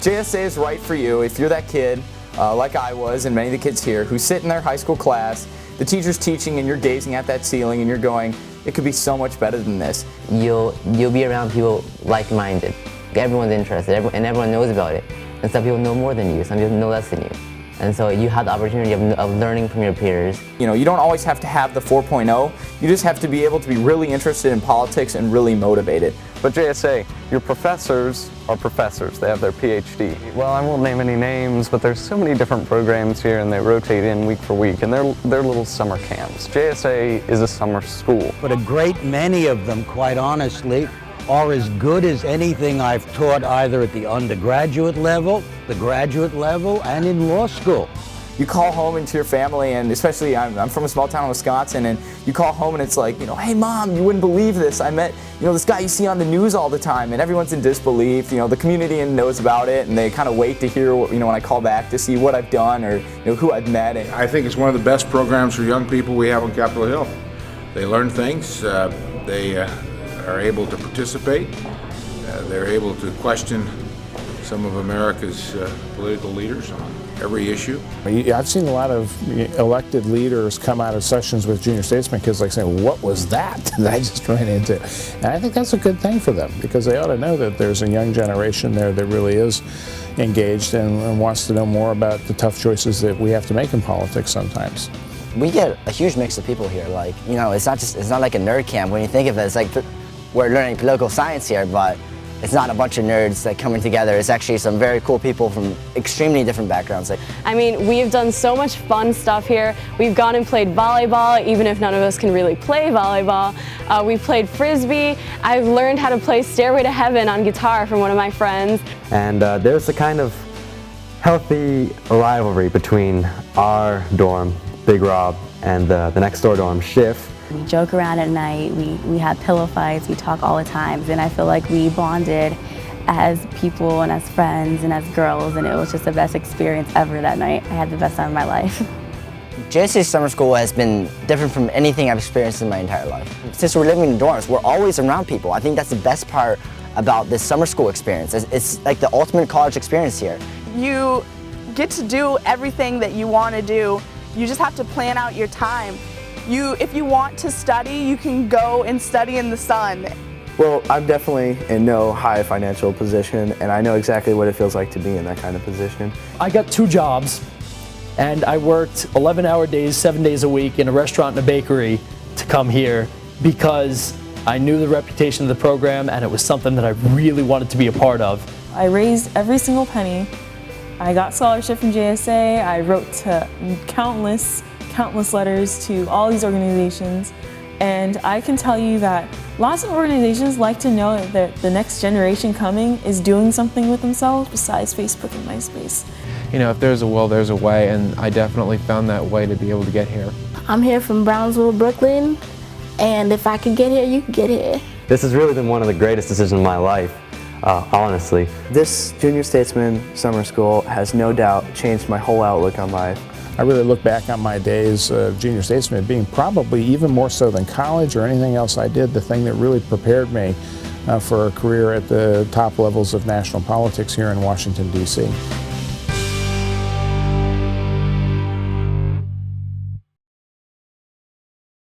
JSA is right for you if you're that kid, like I was and many of the kids here, who sit in their high school class, the teacher's teaching and you're gazing at that ceiling and you're going, it could be so much better than this. You'll be around people like-minded. Everyone's interested and everyone knows about it. And some people know more than you, some people know less than you. And so you have the opportunity of learning from your peers. You know, you don't always have to have the 4.0. You just have to be able to be really interested in politics and really motivated. But JSA, your professors are professors. They have their PhD. Well, I won't name any names, but there's so many different programs here and they rotate in week for week, and they're little summer camps. JSA is a summer school. But a great many of them, quite honestly, are as good as anything I've taught either at the undergraduate level, the graduate level, and in law school. You call home into your family, and especially I'm from a small town in Wisconsin, and you call home and it's like, you know, hey mom, you wouldn't believe this. I met, you know, this guy you see on the news all the time, and everyone's in disbelief. You know, the community knows about it, and they kind of wait to hear, you know, when I call back to see what I've done or, you know, who I've met. And I think it's one of the best programs for young people we have on Capitol Hill. They learn things. They are able to participate. They're able to question some of America's political leaders on every issue. I've seen a lot of elected leaders come out of sessions with junior statesmen kids like saying, what was that that I just ran into? And I think that's a good thing for them, because they ought to know that there's a young generation there that really is engaged and wants to know more about the tough choices that we have to make in politics sometimes. We get a huge mix of people here. Like, you know, it's not like a nerd camp. When you think of it, it's like we're learning political science here, but it's not a bunch of nerds that coming together. It's actually some very cool people from extremely different backgrounds. I mean, we've done so much fun stuff here. We've gone and played volleyball, even if none of us can really play volleyball. We've played Frisbee. I've learned how to play Stairway to Heaven on guitar from one of my friends. And there's a kind of healthy rivalry between our dorm, Big Rob, and the next door dorm, Schiff. We joke around at night, we have pillow fights, we talk all the time, and I feel like we bonded as people and as friends and as girls, and it was just the best experience ever that night. I had the best time of my life. JSA summer school has been different from anything I've experienced in my entire life. Since we're living in dorms, we're always around people. I think that's the best part about this summer school experience. It's like the ultimate college experience here. You get to do everything that you want to do. You just have to plan out your time. If you want to study, you can go and study in the sun. Well, I'm definitely in no high financial position, and I know exactly what it feels like to be in that kind of position. I got 2 jobs, and I worked 11-hour days, 7 days a week in a restaurant and a bakery to come here because I knew the reputation of the program and it was something that I really wanted to be a part of. I raised every single penny. I got scholarship from JSA. I wrote to countless letters to all these organizations, and I can tell you that lots of organizations like to know that the next generation coming is doing something with themselves besides Facebook and MySpace. You know, if there's a will, there's a way, and I definitely found that way to be able to get here. I'm here from Brownsville, Brooklyn, and if I could get here, you can get here. This has really been one of the greatest decisions of my life, honestly. This Junior Statesman summer school has no doubt changed my whole outlook on life. I really look back on my days of junior statesman being probably even more so than college or anything else I did, the thing that really prepared me for a career at the top levels of national politics here in Washington, D.C.